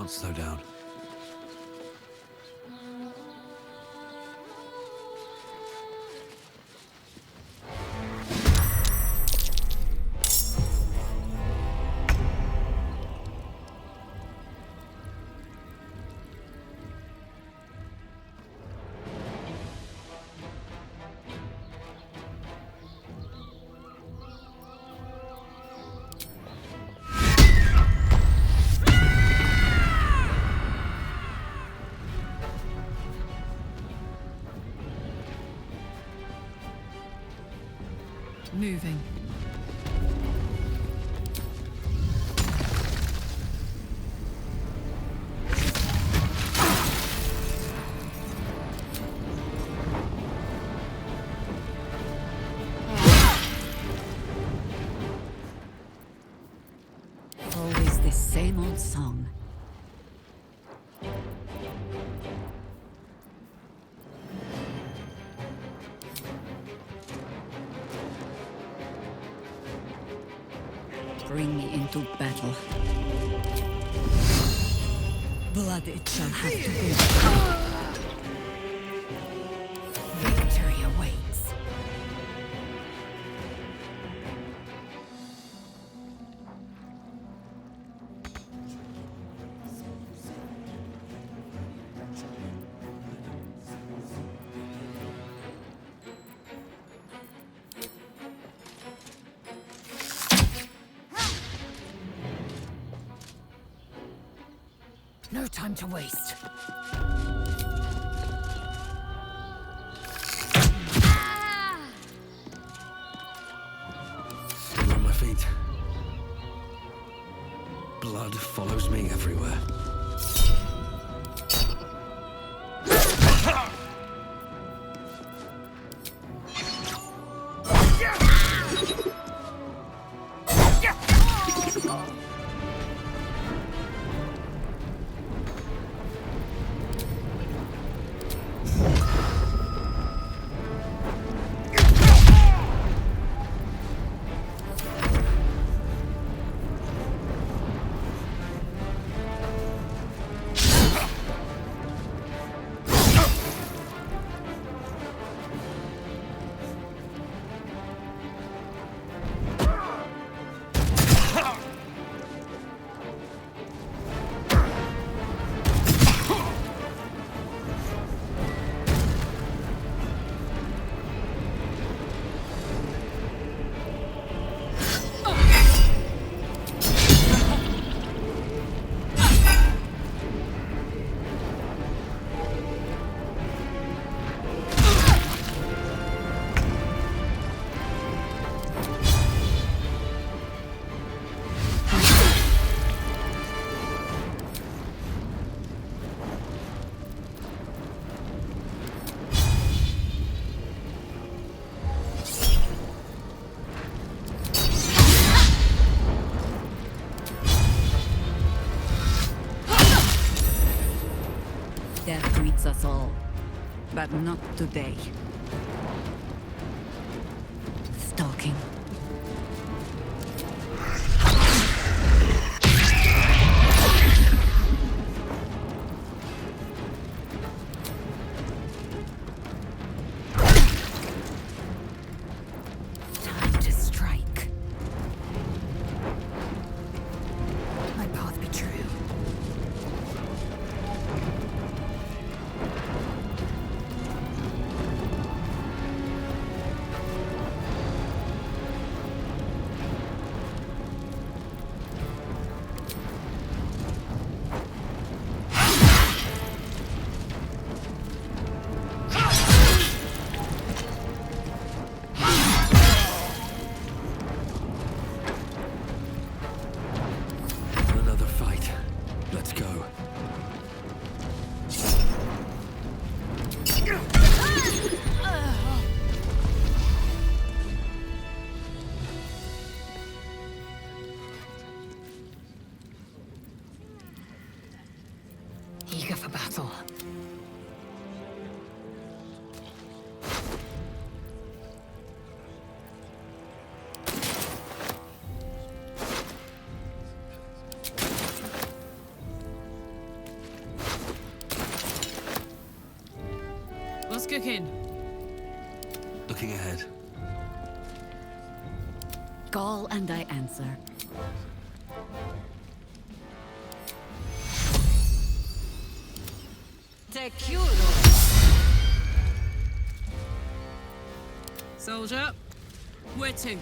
can't slow down. Moving. Always the same old song. Bring me into battle. Blood it shall have to be. Victory awaits. No time to waste. Still on my feet. Blood follows me everywhere. Death greets us all, but not today. Stalking. Time to strike. My path be true. Another fight. Let's go. Eager for battle. cooking? Looking ahead. Call and I answer. Te curo. Soldier, where to?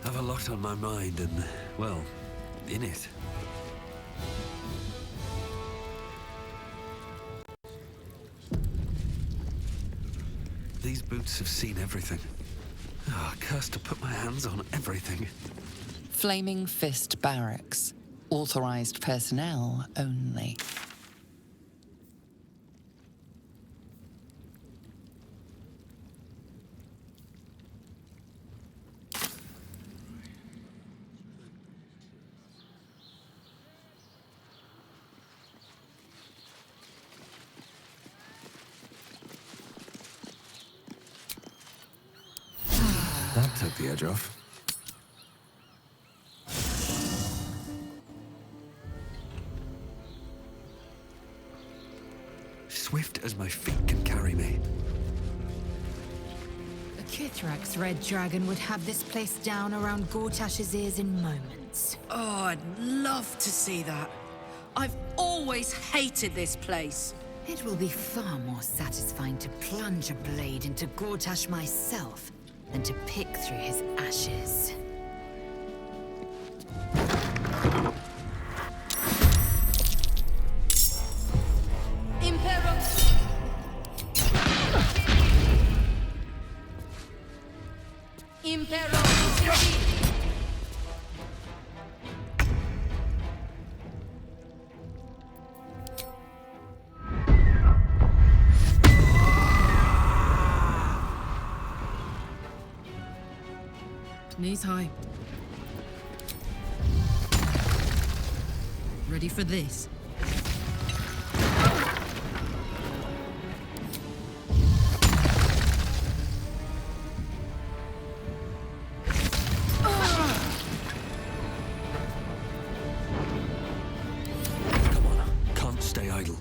Have a lot on my mind and, well, in it. These boots have seen everything. Ah, cursed to put my hands on everything. Flaming Fist Barracks. Authorized personnel only. That took the edge off. Swift as my feet can carry me. The Kithrak's Red Dragon would have this place down around Gortash's ears in moments. Oh, I'd love to see that. I've always hated this place. It will be far more satisfying to plunge a blade into Gortash myself than to pick through his ashes. Knees high. Ready for this? Come on, can't stay idle.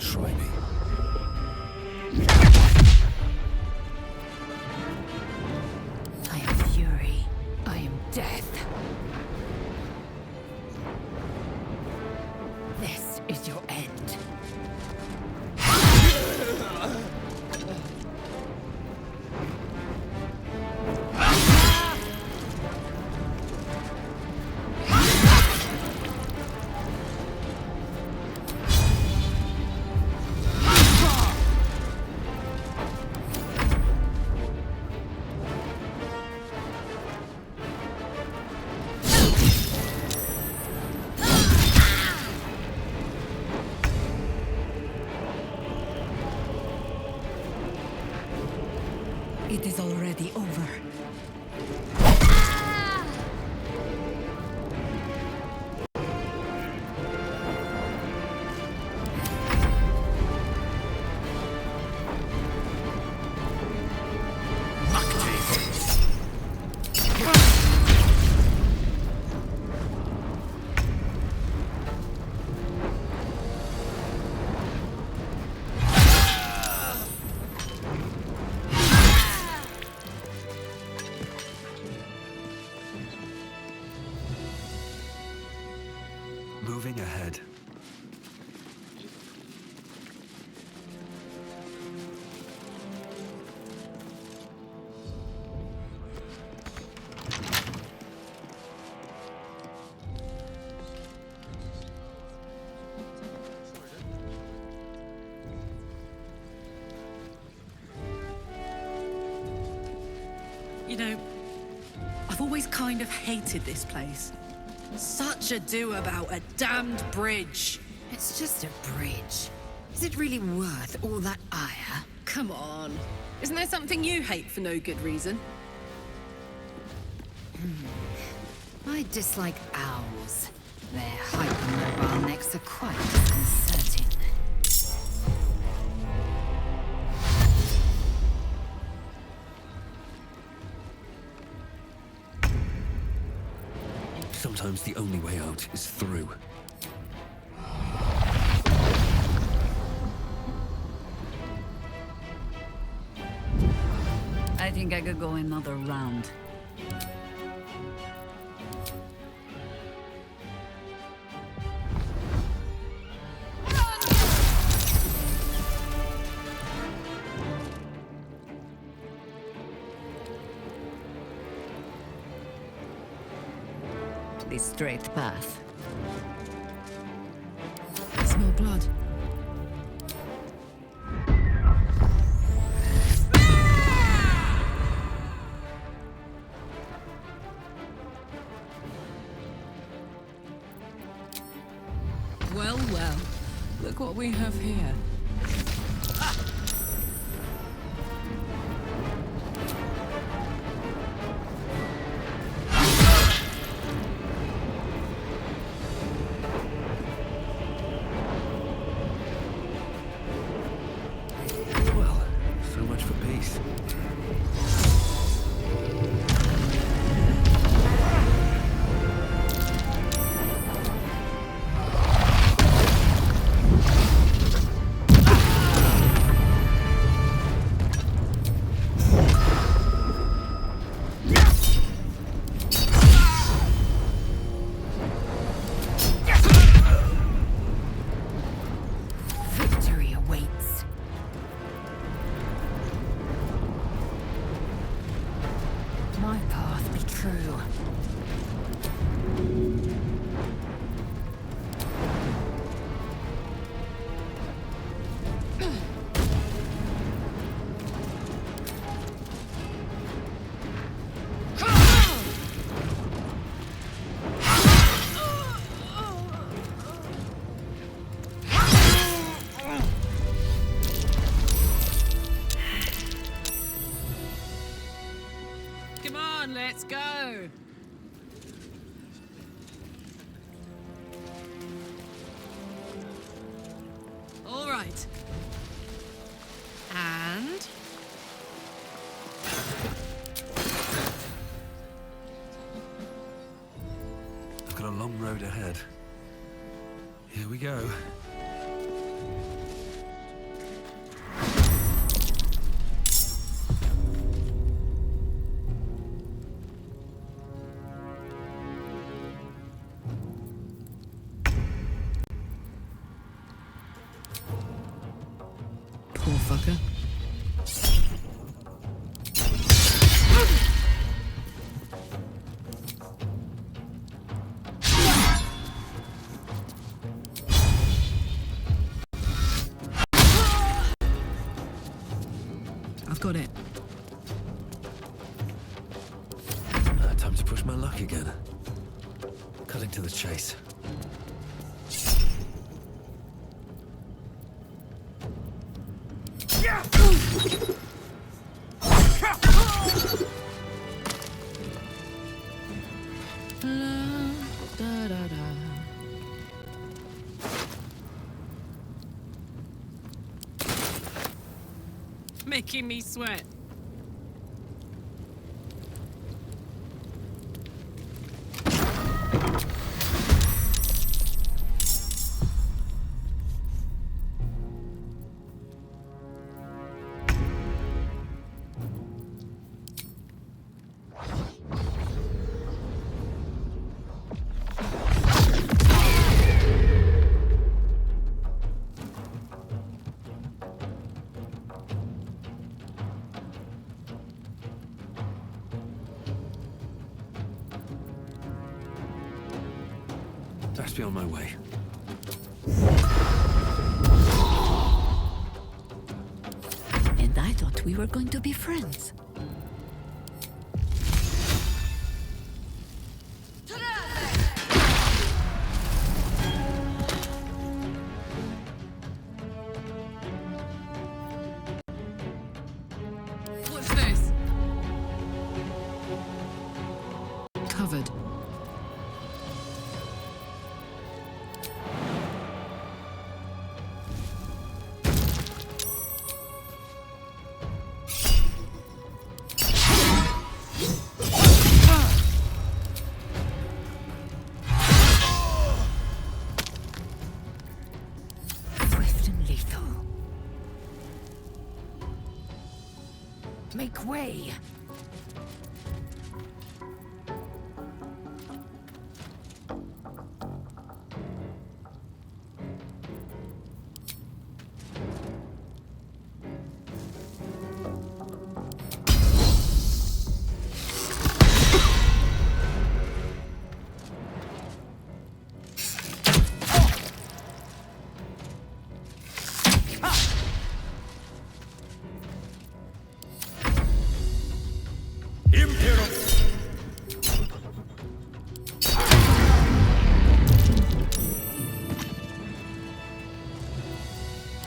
Try me. I am fury. I am death. This is your end. It is already over. Moving ahead. You know, I've always kind of hated this place. Such ado about a damned bridge. It's just a bridge. Is it really worth all that ire? Come on. Isn't there something you hate for no good reason? I dislike owls. Their hypermobile necks are quite disconcerting. Sometimes the only way out is through. I think I could go another round. The straight path. I smell blood. Well, well. Look what we have here. Well, so much for peace. Victory awaits. My path be true. Come on, let's go. All right. And... I've got a long road ahead. Here we go. Poor fucker. I've got it. Time to push my luck again. Cutting to the chase. Making me sweat. Best be on my way. And I thought we were going to be friends. Make way!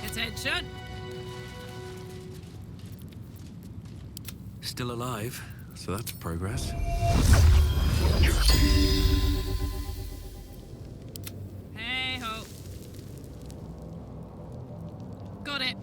Attention! Still alive, so that's progress. Hey ho. Got it.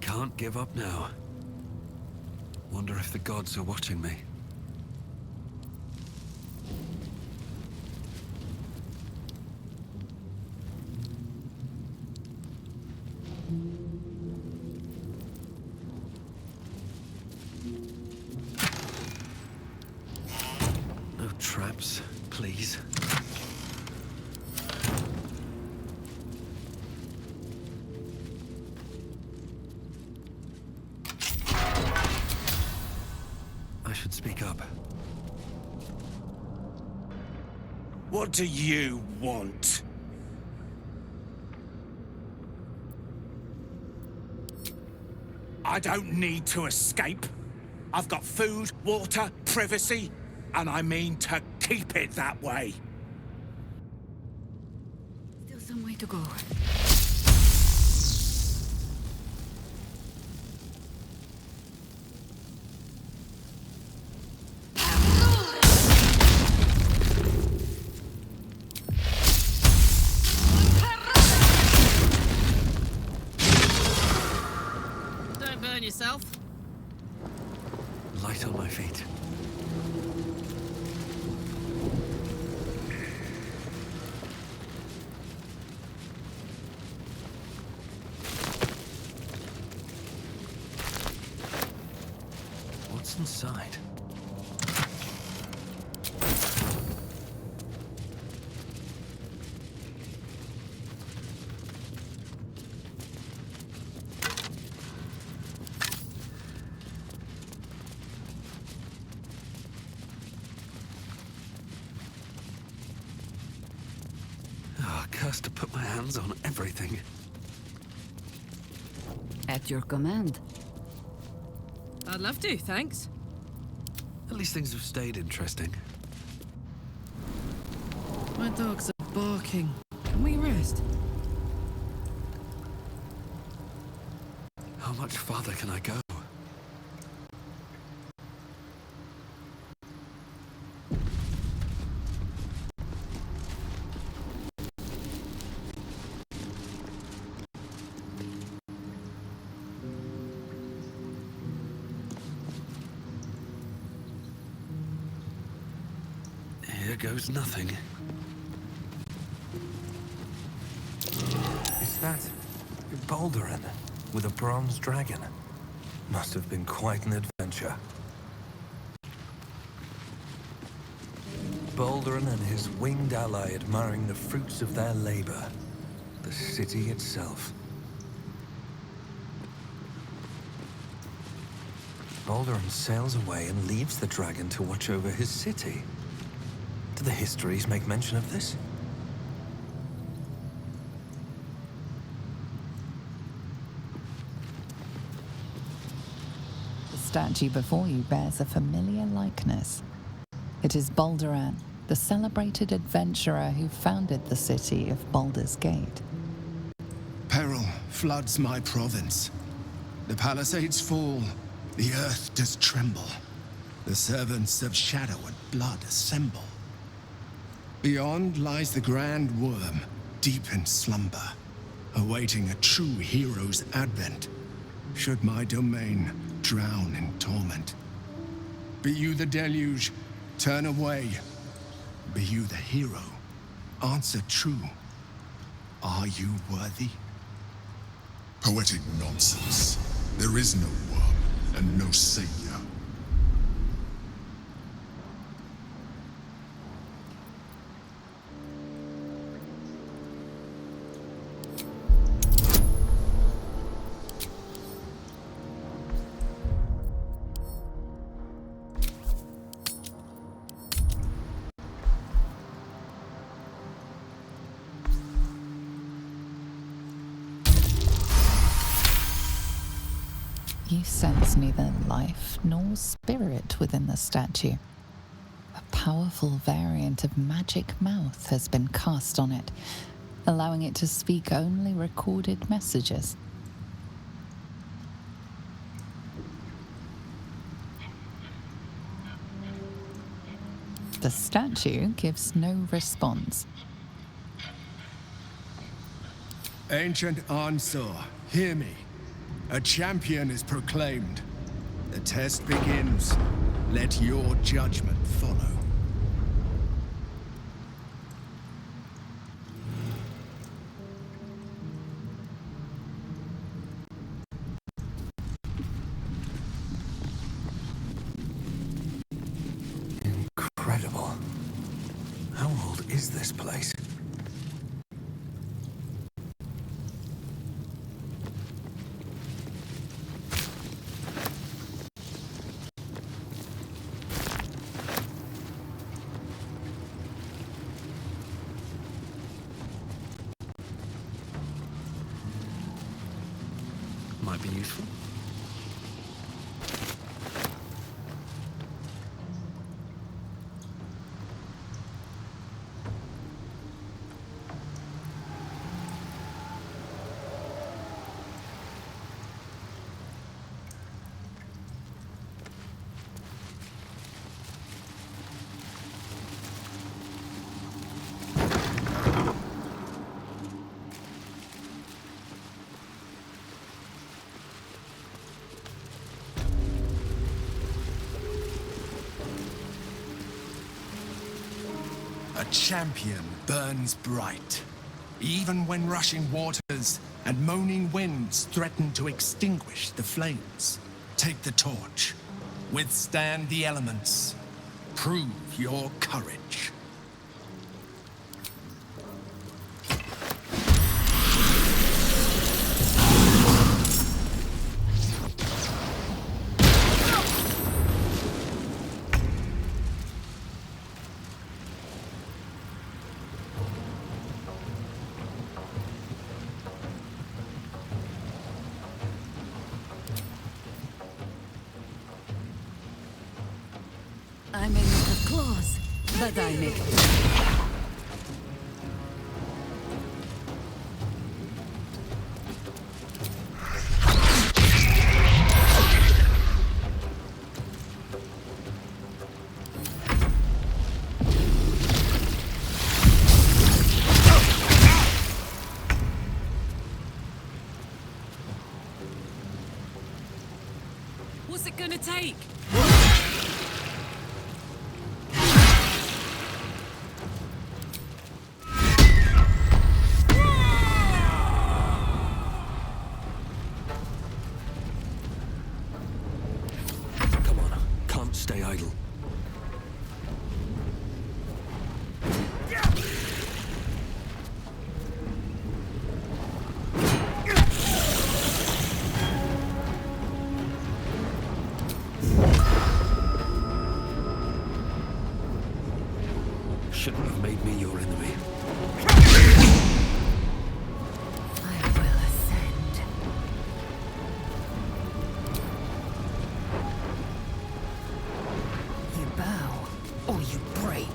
Can't give up now. Wonder if the gods are watching me. No traps, please. I should speak up. What do you want? I don't need to escape. I've got food, water, privacy, and I mean to keep it that way. Still some way to go. Don't burn yourself. Light on my feet. What's inside? Ah, cursed to put my hands on everything. At your command. I'd love to, thanks. At least things have stayed interesting. My dogs are barking. Can we rest? How much farther can I go? Here goes nothing. Is that Baldur with a bronze dragon? Must have been quite an adventure. Baldur and his winged ally admiring the fruits of their labor. The city itself. Baldur sails away and leaves the dragon to watch over his city. Do the histories make mention of this? The statue before you bears a familiar likeness. It is Baldur, the celebrated adventurer who founded the city of Baldur's Gate. Peril floods my province. The palisades fall, the earth does tremble. The servants of shadow and blood assemble. Beyond lies the Grand Worm, deep in slumber, awaiting a true hero's advent, should my domain drown in torment. Be you the deluge, turn away. Be you the hero, answer true. Are you worthy? Poetic nonsense. There is no worm and no savior. You sense neither life nor spirit within the statue. A powerful variant of magic mouth has been cast on it, allowing it to speak only recorded messages. The statue gives no response. Ancient Ansur, hear me. A champion is proclaimed. The test begins. Let your judgment follow. Incredible. How old is this place? Might be useful. A champion burns bright, even when rushing waters and moaning winds threaten to extinguish the flames. Take the torch, withstand the elements, prove your courage. I may not have claws, but I make What's it gonna take? Come on, can't stay idle. Shouldn't have made me your enemy. I will ascend. You bow, or you break.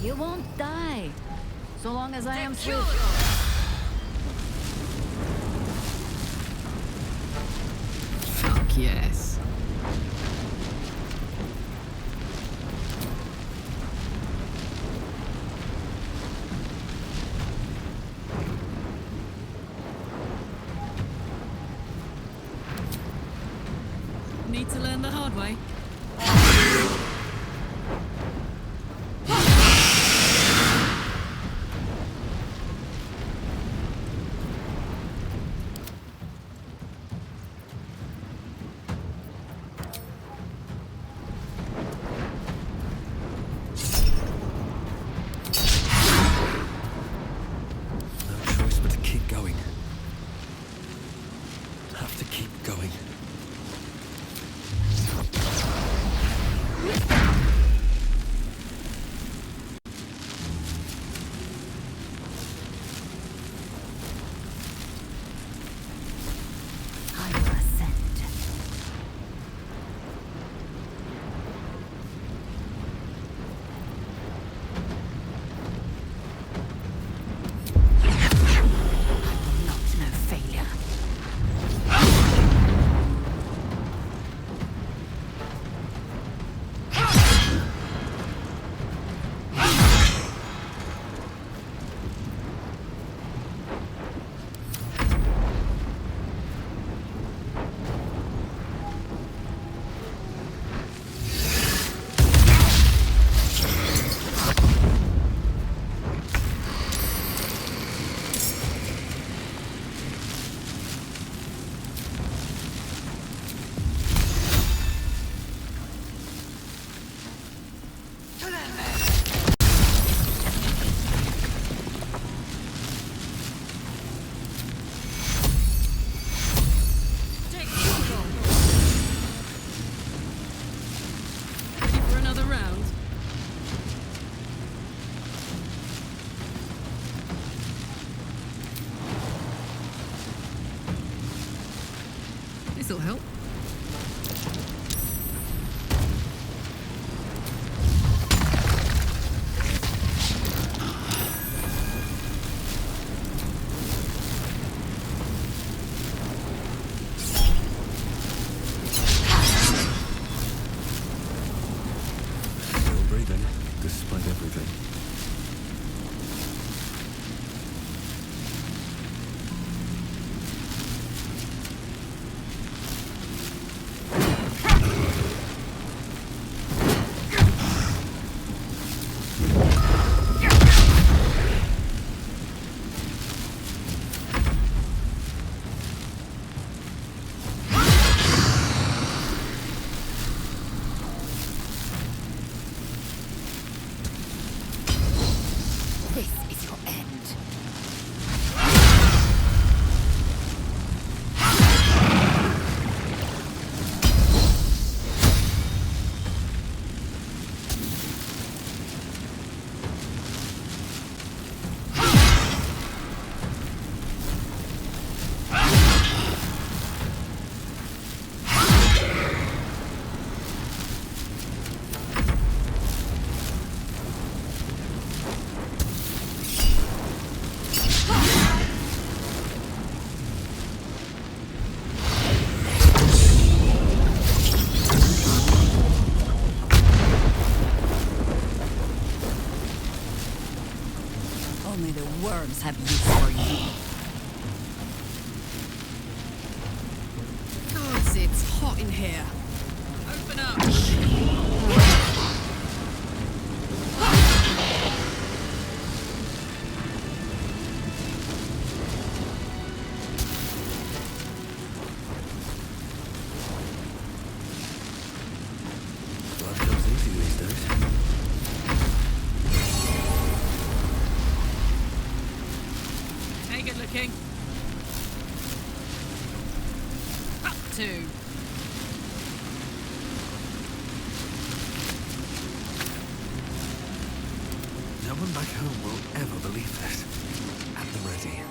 You won't die, so long as I am swift. Fuck yes. Need to learn the hard way. No choice but to keep going. Have to keep going. I will ascend. I will not know failure. Take control. Ready for another round? This'll help. Still breathing, despite everything. This is your end. Only the worms have use for you. Gods, it's hot in here. Open up. Life comes easy these days. Hey, good looking. Up to. No one back home will ever believe this. At the ready.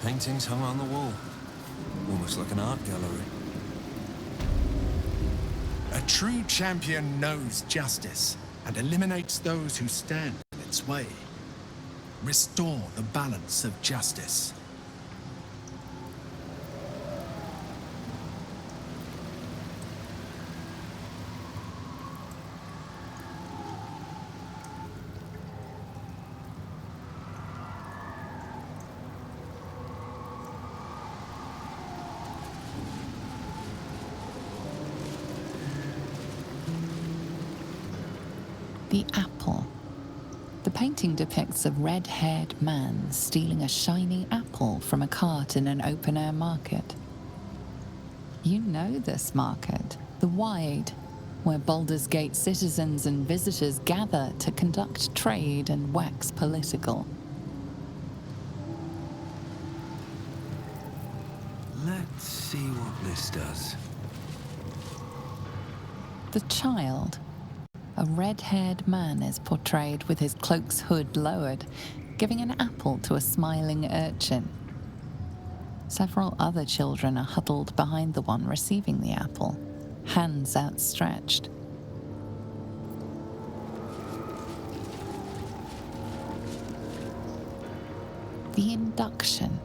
paintings hung on the wall. Almost like an art gallery. A true champion knows justice and eliminates those who stand in its way. Restore the balance of justice. The apple. The painting depicts a red-haired man stealing a shiny apple from a cart in an open-air market. You know this market, the Wide, where Baldur's Gate citizens and visitors gather to conduct trade and wax political. Let's see what this does. The child. A red-haired man is portrayed with his cloak's hood lowered, giving an apple to a smiling urchin. Several other children are huddled behind the one receiving the apple, hands outstretched. The induction.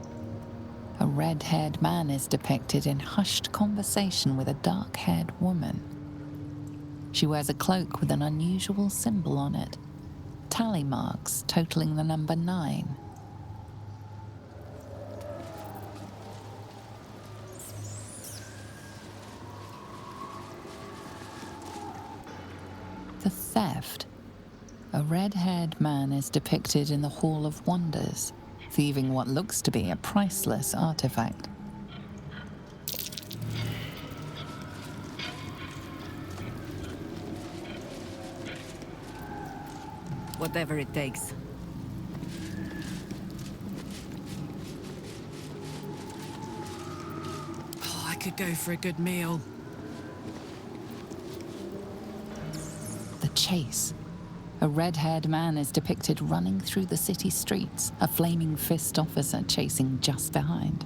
A red-haired man is depicted in hushed conversation with a dark-haired woman. She wears a cloak with an unusual symbol on it, tally marks totaling the number 9. The theft. A red-haired man is depicted in the Hall of Wonders, thieving what looks to be a priceless artifact. Whatever it takes. Oh, I could go for a good meal. The chase. A red-haired man is depicted running through the city streets, a flaming fist officer chasing just behind.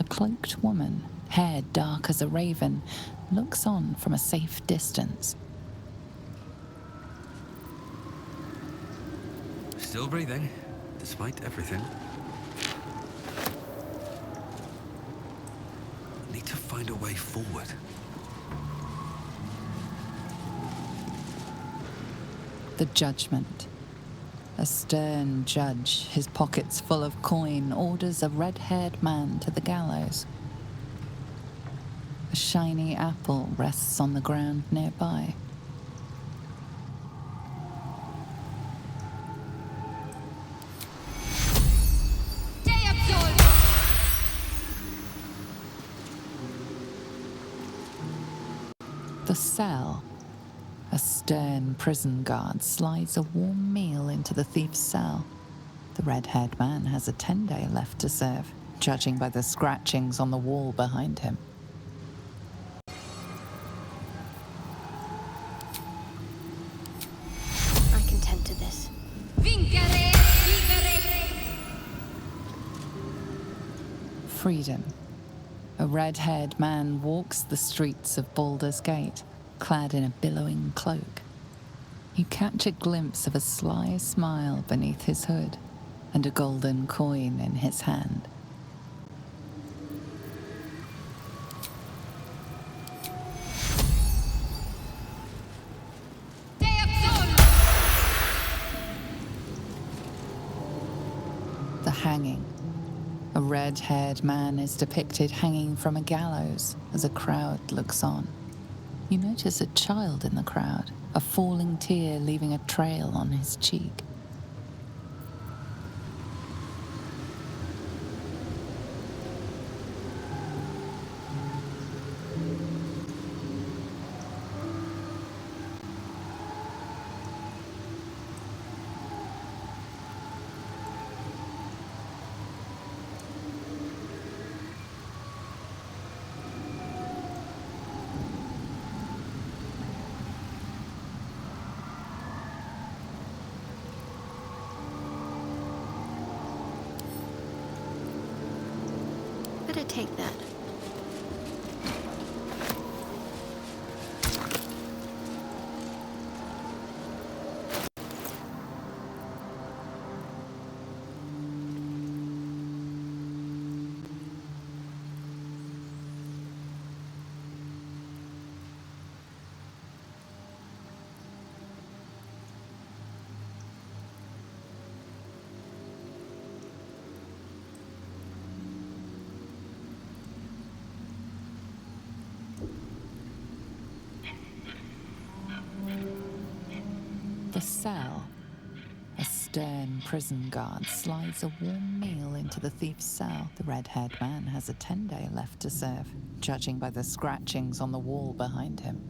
A cloaked woman, hair dark as a raven, looks on from a safe distance. Still breathing, despite everything. Need to find a way forward. The judgment. A stern judge, his pockets full of coin, orders a red-haired man to the gallows. A shiny apple rests on the ground nearby. The cell. A stern prison guard slides a warm meal into the thief's cell. The red-haired man has a 10-day left to serve, judging by the scratchings on the wall behind him. I can tend to this. Freedom. A red-haired man walks the streets of Baldur's Gate, clad in a billowing cloak. You catch a glimpse of a sly smile beneath his hood and a golden coin in his hand. The hanging. A red-haired man is depicted hanging from a gallows as a crowd looks on. You notice a child in the crowd, a falling tear leaving a trail on his cheek. take that. The cell. A stern prison guard slides a warm meal into the thief's cell. The red-haired man has a 10-day left to serve, judging by the scratchings on the wall behind him.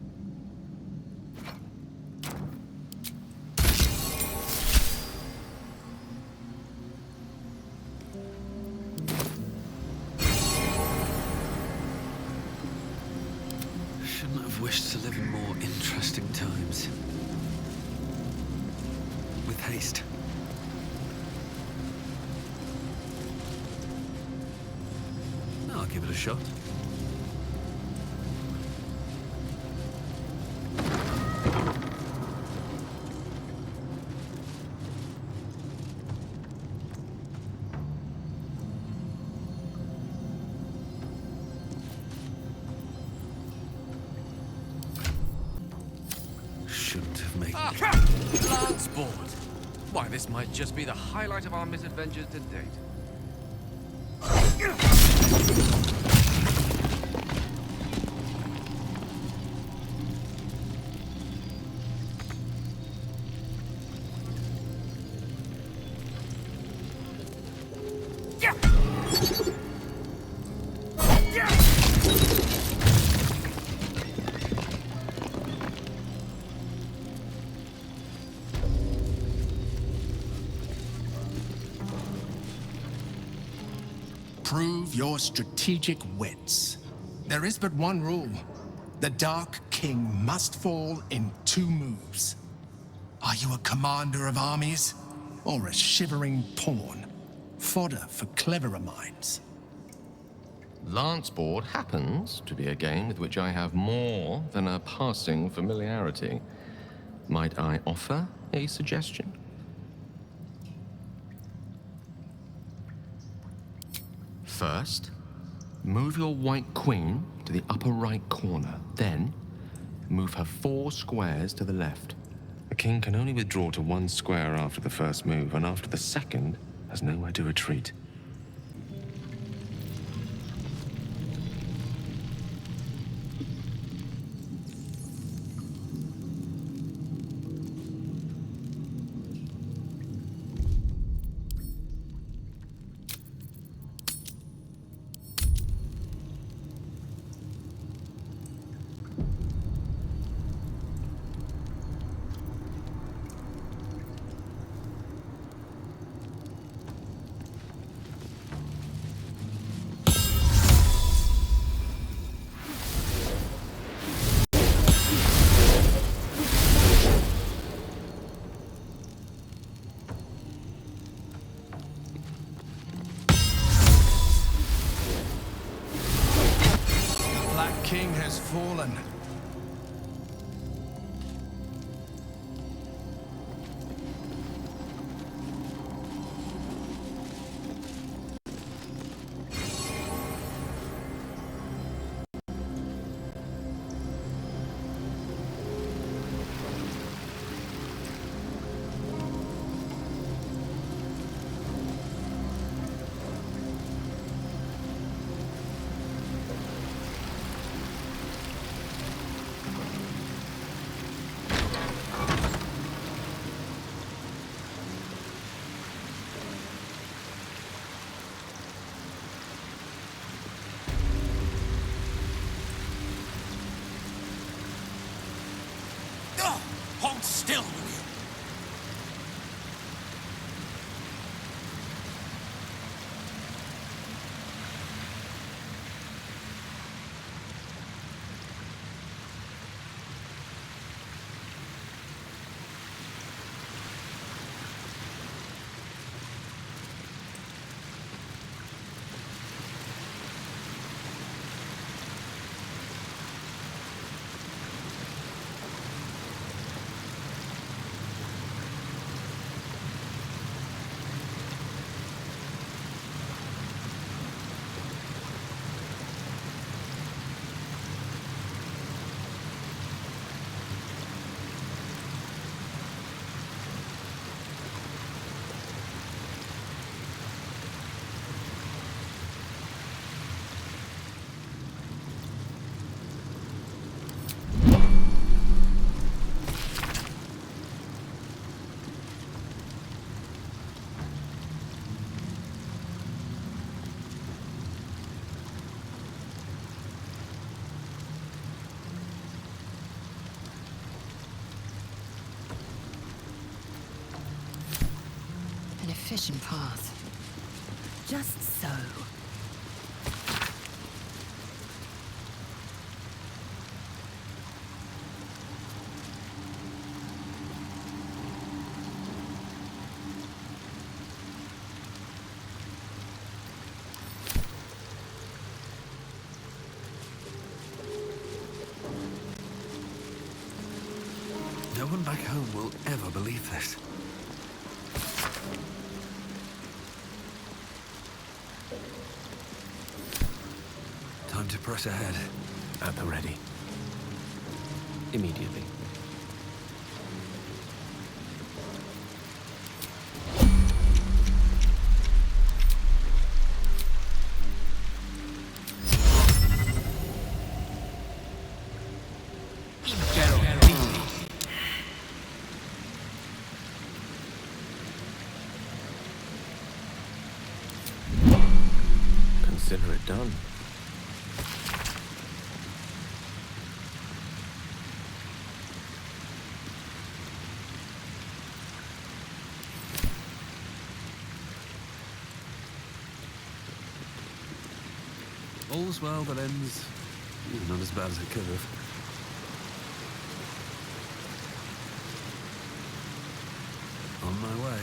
Shouldn't have wished to live in more interesting times. With haste. I'll give it a shot. Shouldn't have made it. Lance board. Why, this might just be the highlight of our misadventures to date. Prove your strategic wits. There is but one rule. The Dark King must fall in 2 moves. Are you a commander of armies? Or a shivering pawn? Fodder for cleverer minds. Lance board happens to be a game with which I have more than a passing familiarity. Might I offer a suggestion? First, move your white queen to the upper right corner. Then, move her 4 squares to the left. The king can only withdraw to 1 square after the first move, and after the second, has nowhere to retreat. King has fallen. Hold still, will you? efficient path. Just so. No one back home will ever believe this. Time to press ahead. At the ready. Immediately. Consider it done. All's well that ends not as bad as it could have. On my way.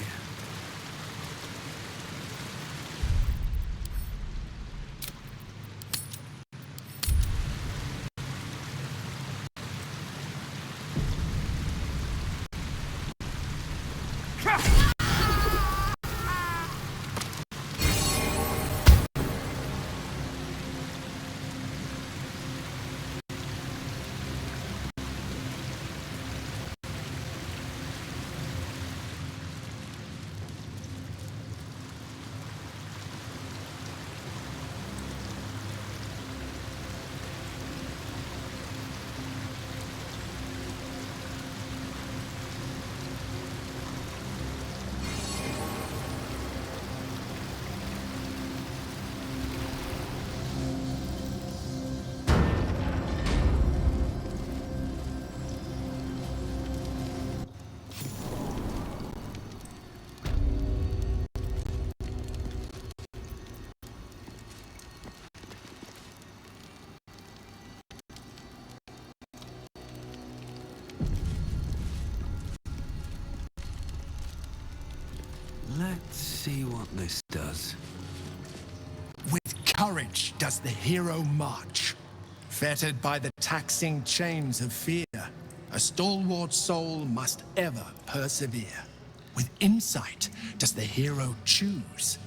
Let's see what this does. With courage does the hero march. Fettered by the taxing chains of fear, a stalwart soul must ever persevere. With insight does the hero choose.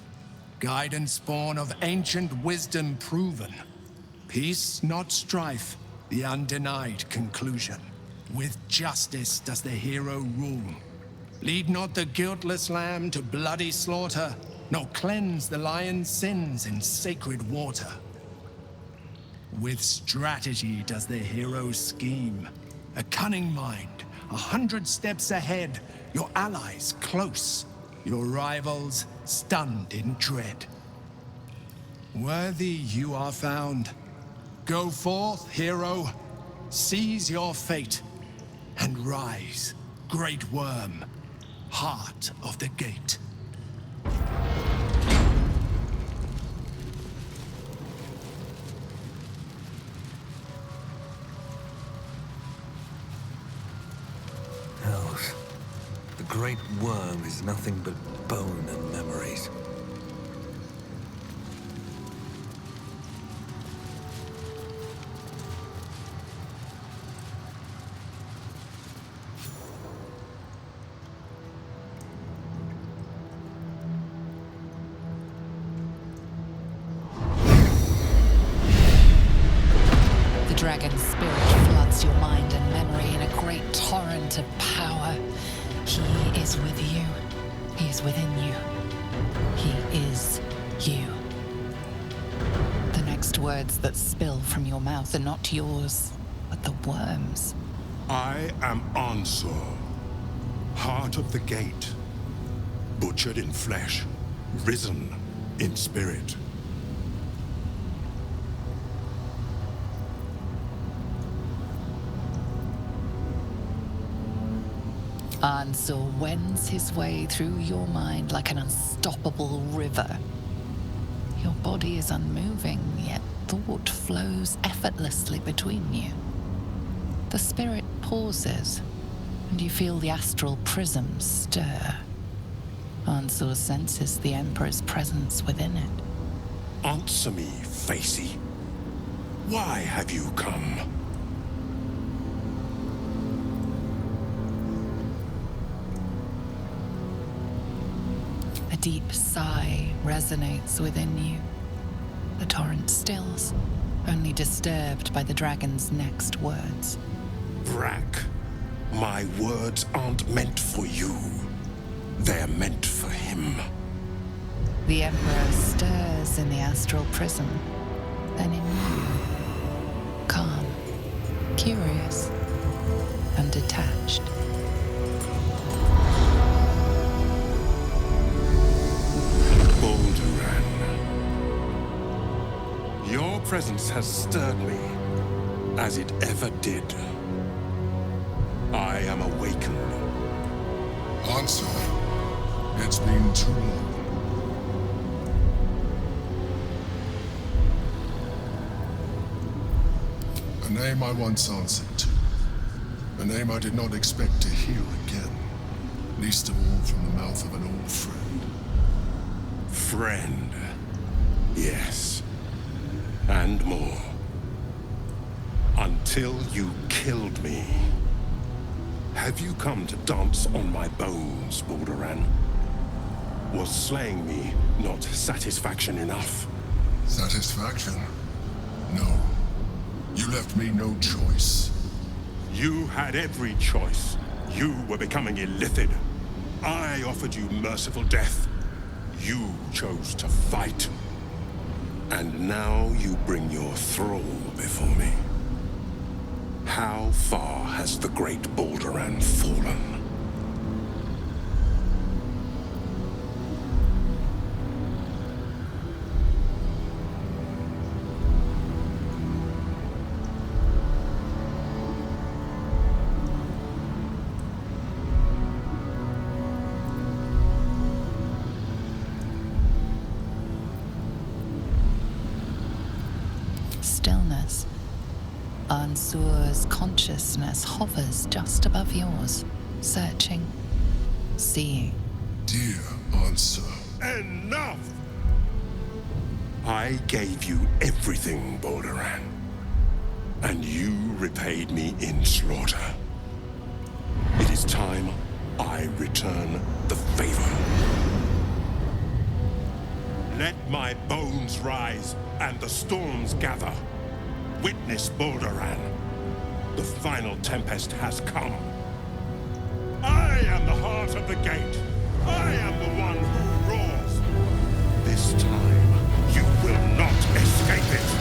Guidance born of ancient wisdom proven. Peace, not strife, the undenied conclusion. With justice does the hero rule. Lead not the guiltless lamb to bloody slaughter, nor cleanse the lion's sins in sacred water. With strategy does the hero scheme. A cunning mind, 100 steps ahead, your allies close, your rivals stunned in dread. Worthy you are found. Go forth, hero, seize your fate, and rise, great worm, heart of the gate. Hells. The great worm is nothing but bone and memories. Dragon's spirit floods your mind and memory in a great torrent of power. He is with you. He is within you. He is you. The next words that spill from your mouth are not yours, but the worm's. I am Ansur, heart of the gate, butchered in flesh, risen in spirit. Ansur wends his way through your mind like an unstoppable river. Your body is unmoving, yet thought flows effortlessly between you. The spirit pauses, and you feel the astral prism stir. Ansur senses the Emperor's presence within it. Answer me, Facey. Why have you come? A deep sigh resonates within you. The torrent stills, only disturbed by the dragon's next words. Brack, my words aren't meant for you. They're meant for him. The Emperor stirs in the astral prism, then in you. Calm, curious, and detached. Balduran. Your presence has stirred me, as it ever did. I am awakened. Answer. It's been too long. A name I once answered to. A name I did not expect to hear again. Least of all from the mouth of an old friend. Friend. Yes. And more. Until you killed me. Have you come to dance on my bones, Balduran? Was slaying me not satisfaction enough? Satisfaction? No. You left me no choice. You had every choice. You were becoming illithid. I offered you merciful death. You chose to fight. And now you bring your thrall before me. How far has the great Balduran fallen? Stillness. Ansur's consciousness hovers just above yours, searching, seeing. Dear Ansur. Enough! I gave you everything, Balduran. And you repaid me in slaughter. It is time I return the favor. Let my bones rise and the storms gather. Witness, Balduran. The final tempest has come. I am the heart of the gate. I am the one who roars. This time, you will not escape it.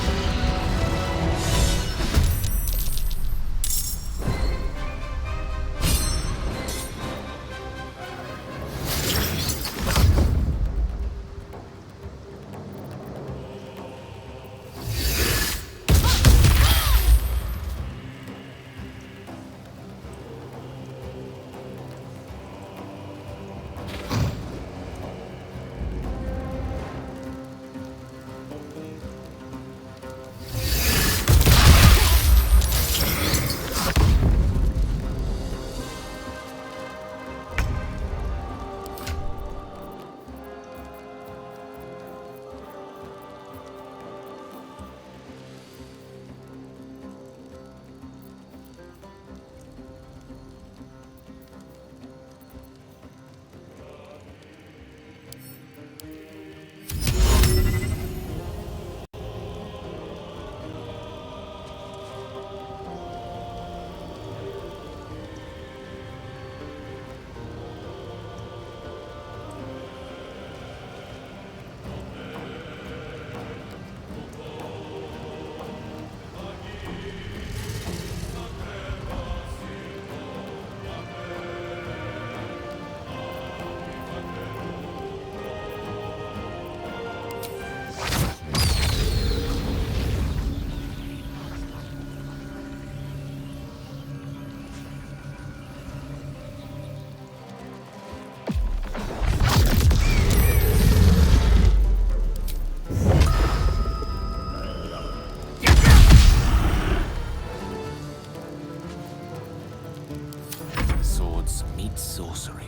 Science meets sorcery.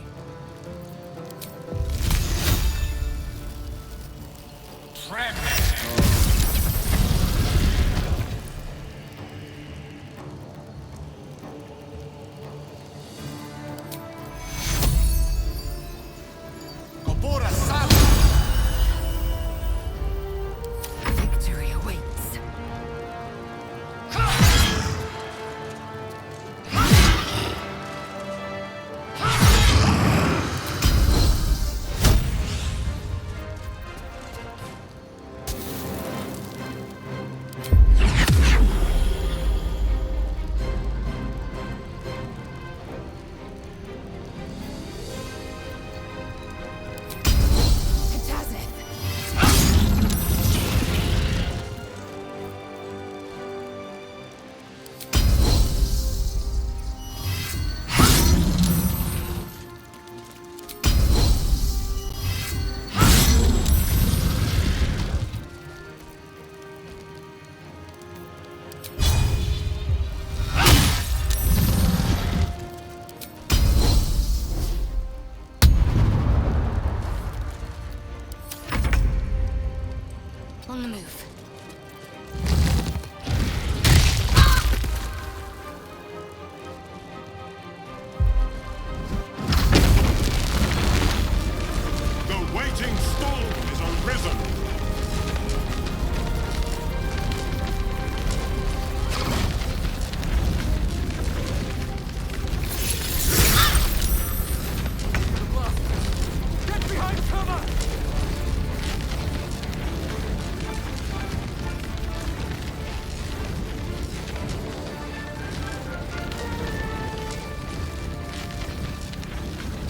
Victory awaits. On the move. The waiting storm is arisen! Get behind cover!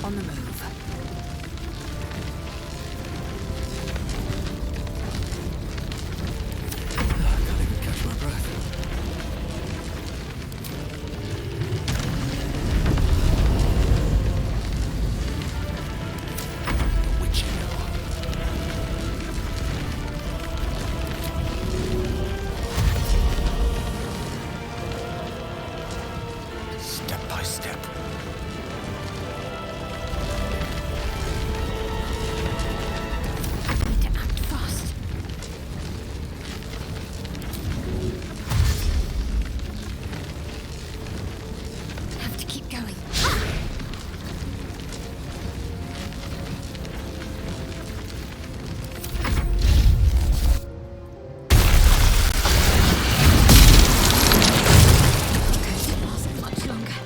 On the move. I can't even catch my breath. Witching hour. Step by step. Need to act fast. Have to keep going. Couldn't last much longer.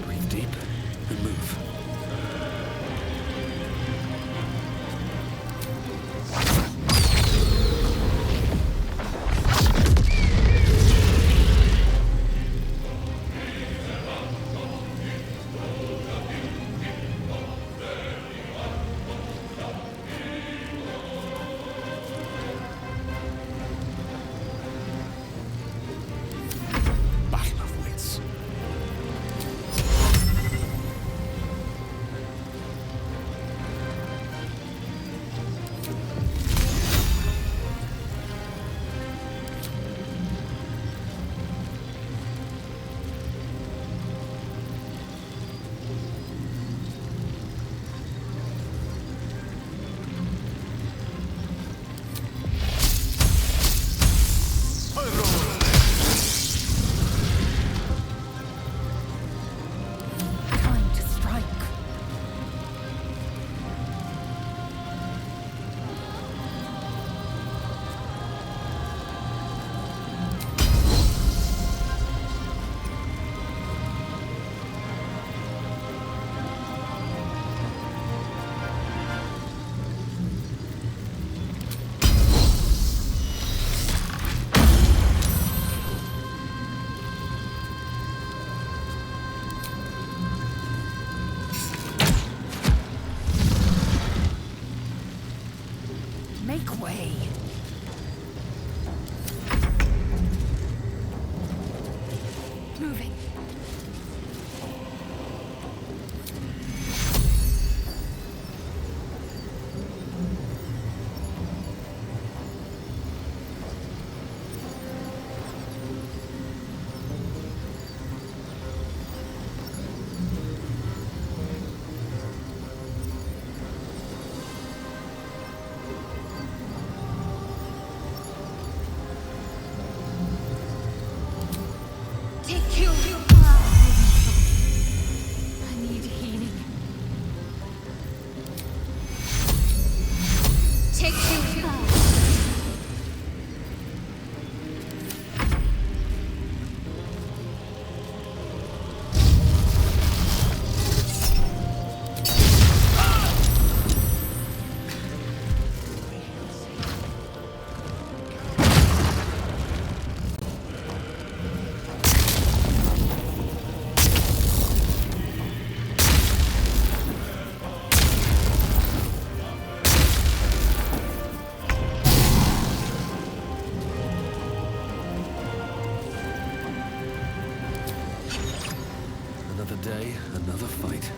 Breathe deep and move. Battle of wits. Time to strike. Make way. moving. I need healing. Take you. Another day, another fight.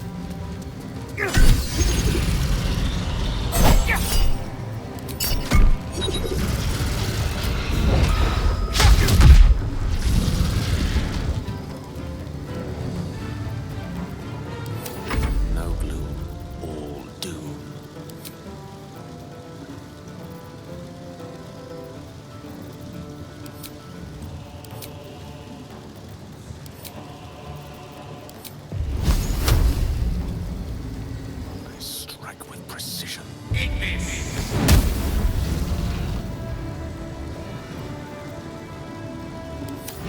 No gloom, all doom. I strike with precision.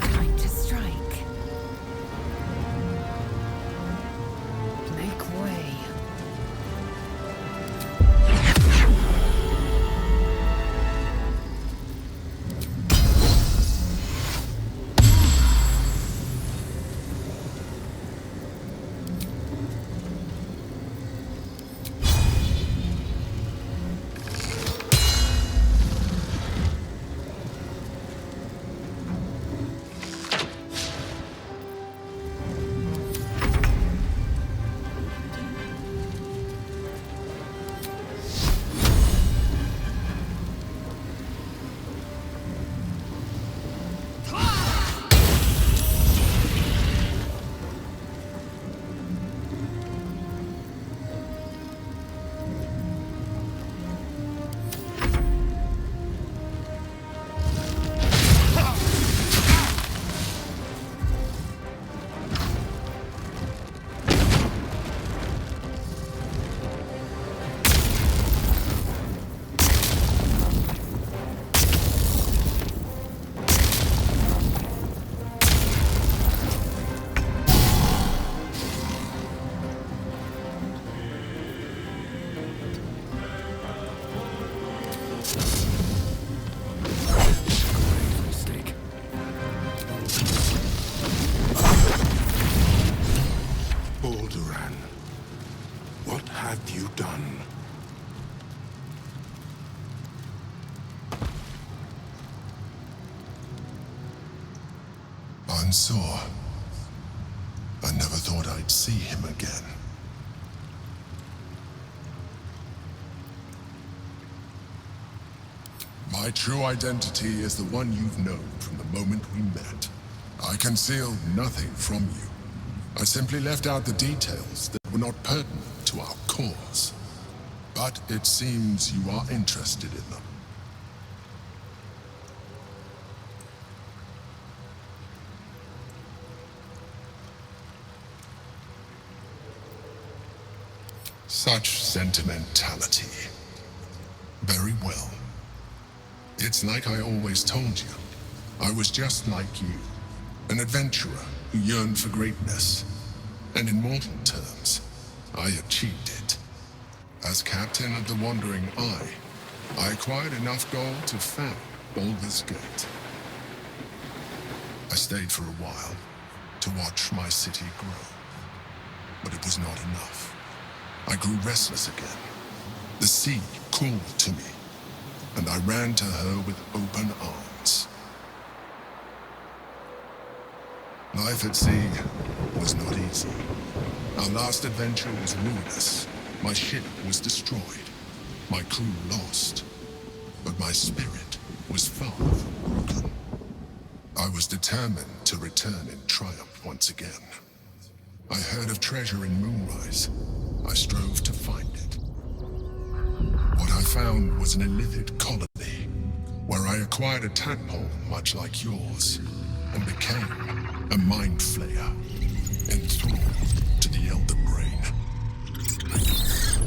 Time to strike. Make way. Mistake. Balduran, what have you done? I'm sore. I never thought I'd see him again. My true identity is the one you've known from the moment we met. I concealed nothing from you. I simply left out the details that were not pertinent to our cause. But it seems you are interested in them. Such sentimentality. Very well. It's like I always told you. I was just like you, an adventurer who yearned for greatness. And in mortal terms, I achieved it. As captain of the Wandering Eye, I acquired enough gold to found Baldur's Gate. I stayed for a while to watch my city grow. But it was not enough. I grew restless again. The sea called to me, and I ran to her with open arms. Life at sea was not easy. Our last adventure was ruinous. My ship was destroyed. My crew lost. But my spirit was far from broken. I was determined to return in triumph once again. I heard of treasure in Moonrise. I strove to find it. What I found was an illithid colony, where I acquired a tadpole much like yours, and became a Mind Flayer, enthralled to the Elder Brain.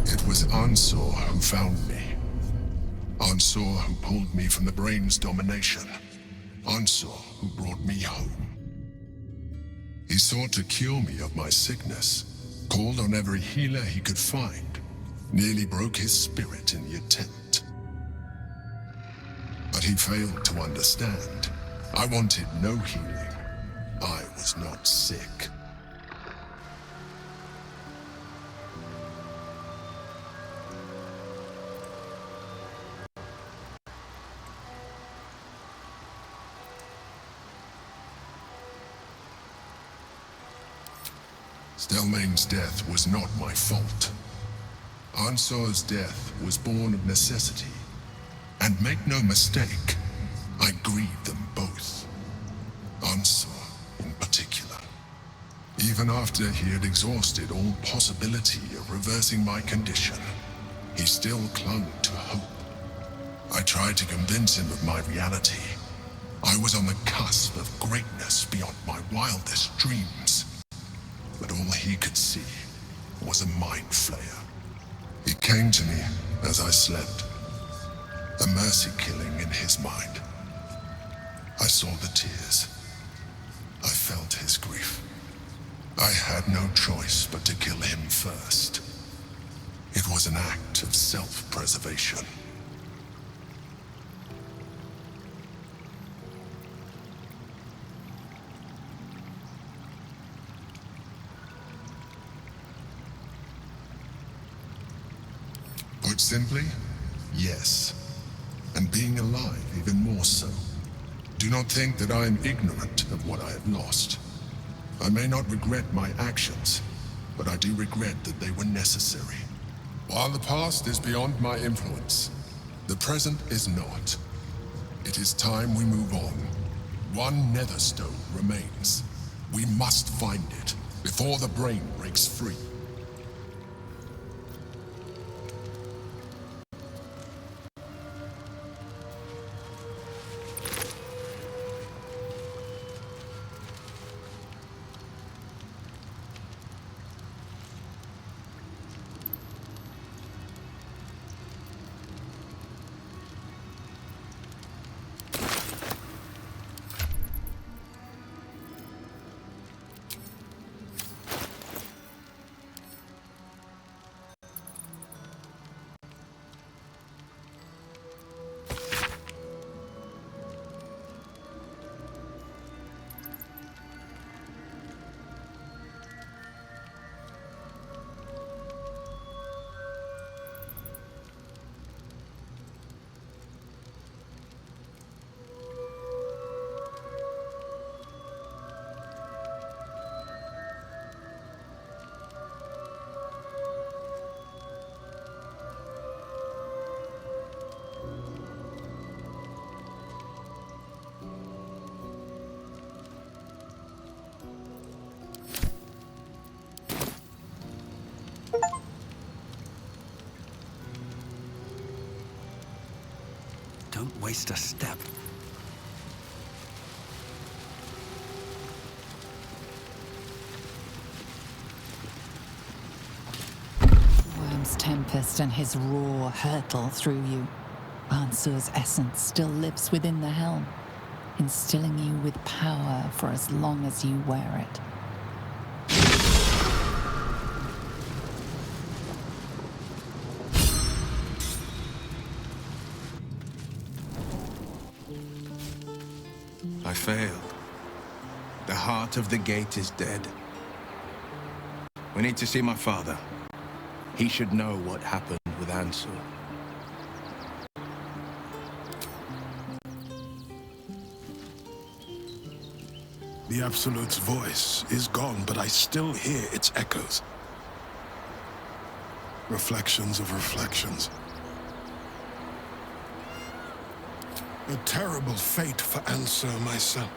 It was Ansor who found me. Ansor who pulled me from the Brain's domination. Ansor who brought me home. He sought to cure me of my sickness, called on every healer he could find, nearly broke his spirit in the attempt. But he failed to understand. I wanted no healing. I was not sick. Stelmane's death was not my fault. Ansor's death was born of necessity. And make no mistake, I grieved them both. Ansor, in particular. Even after he had exhausted all possibility of reversing my condition, he still clung to hope. I tried to convince him of my reality. I was on the cusp of greatness beyond my wildest dreams. But all he could see was a Mind Flayer. He came to me as I slept, a mercy killing in his mind. I saw the tears. I felt his grief. I had no choice but to kill him first. It was an act of self-preservation. Put simply, yes. And being alive even more so. Do not think that I am ignorant of what I have lost. I may not regret my actions, but I do regret that they were necessary. While the past is beyond my influence, the present is not. It is time we move on. One Netherstone remains. We must find it before the brain breaks free. Don't waste a step. Worm's tempest and his roar hurtle through you. Ansur's essence still lives within the helm, instilling you with power for as long as you wear it. I failed. The heart of the gate is dead. We need to see my father. He should know what happened with Ansur. The Absolute's voice is gone, but I still hear its echoes. Reflections of reflections. A terrible fate for Ansur, my son.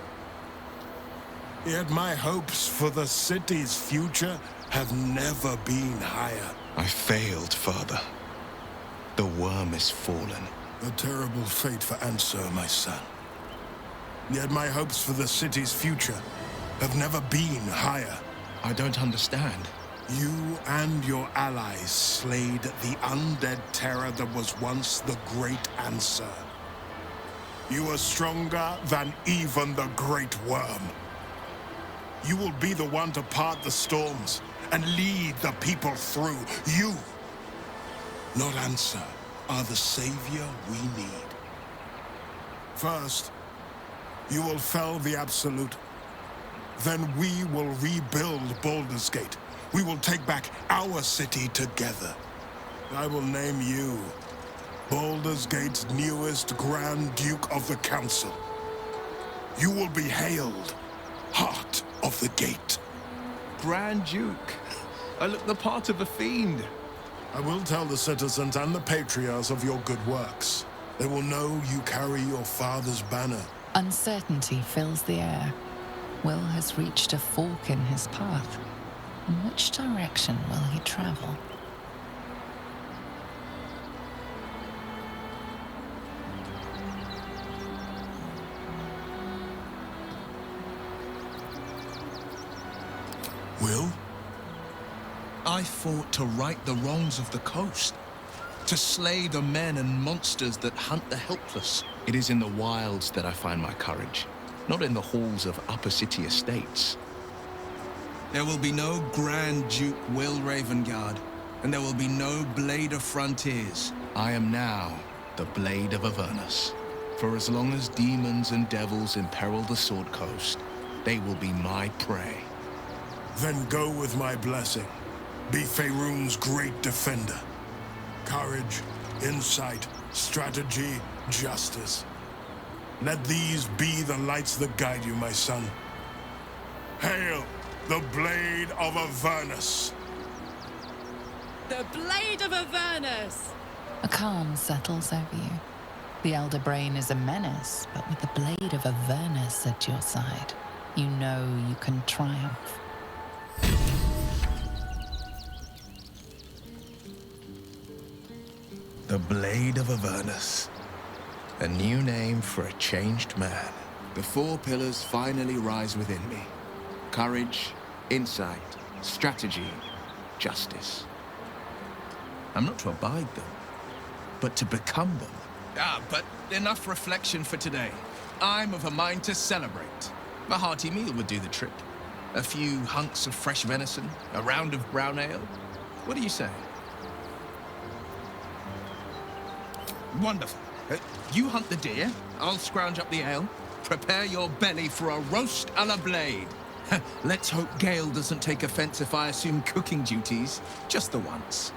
Yet my hopes for the city's future have never been higher. I failed, Father. The worm is fallen. A terrible fate for Ansur, my son. Yet my hopes for the city's future have never been higher. I don't understand. You and your allies slayed the undead terror that was once the great Ansur. You are stronger than even the great worm. You will be the one to part the storms and lead the people through. You, not Ansur, are the savior we need. First, you will fell the Absolute. Then we will rebuild Baldur's Gate. We will take back our city together. I will name you Baldur's Gate's newest Grand Duke of the Council. You will be hailed Heart of the Gate. Grand Duke. I look the part of a fiend. I will tell the citizens and the patriarchs of your good works. They will know you carry your father's banner. Uncertainty fills the air. Will has reached a fork in his path. In which direction will he travel? Will? I fought to right the wrongs of the coast. To slay the men and monsters that hunt the helpless. It is in the wilds that I find my courage, not in the halls of upper city estates. There will be no Grand Duke Will Ravengard, and there will be no Blade of Frontiers. I am now the Blade of Avernus. For as long as demons and devils imperil the Sword Coast, they will be my prey. Then go with my blessing. Be Faerun's great defender. Courage, insight, strategy, justice. Let these be the lights that guide you, my son. Hail the Blade of Avernus! The Blade of Avernus! A calm settles over you. The Elder Brain is a menace, but with the Blade of Avernus at your side, you know you can triumph. The Blade of Avernus. A new name for a changed man. The four pillars finally rise within me. Courage, insight, strategy, justice. I'm not to abide them, but to become them. But enough reflection for today. I'm of a mind to celebrate. A hearty meal would do the trick. A few hunks of fresh venison, a round of brown ale. What do you say? Wonderful. You hunt the deer, I'll scrounge up the ale. Prepare your belly for a roast a la Blade. Let's hope Gale doesn't take offense if I assume cooking duties, just the once.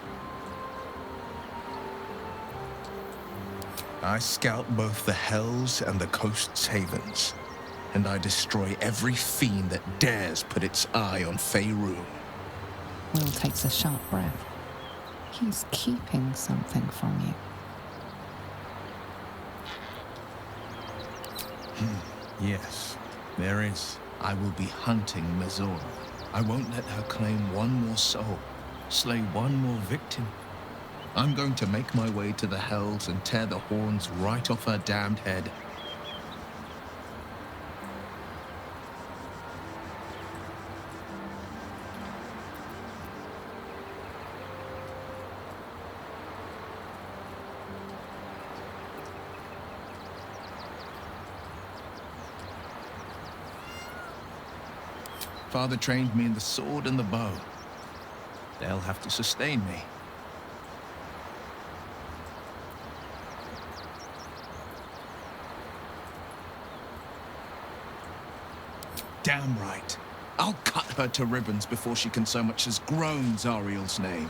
I scout both the hells and the coast's havens, and I destroy every fiend that dares put its eye on Faerun. Will takes a sharp breath. He's keeping something from you. Yes, there is. I will be hunting Mizora. I won't let her claim one more soul, slay one more victim. I'm going to make my way to the hells and tear the horns right off her damned head. Father trained me in the sword and the bow. They'll have to sustain me. Damn right. I'll cut her to ribbons before she can so much as groan Zariel's name.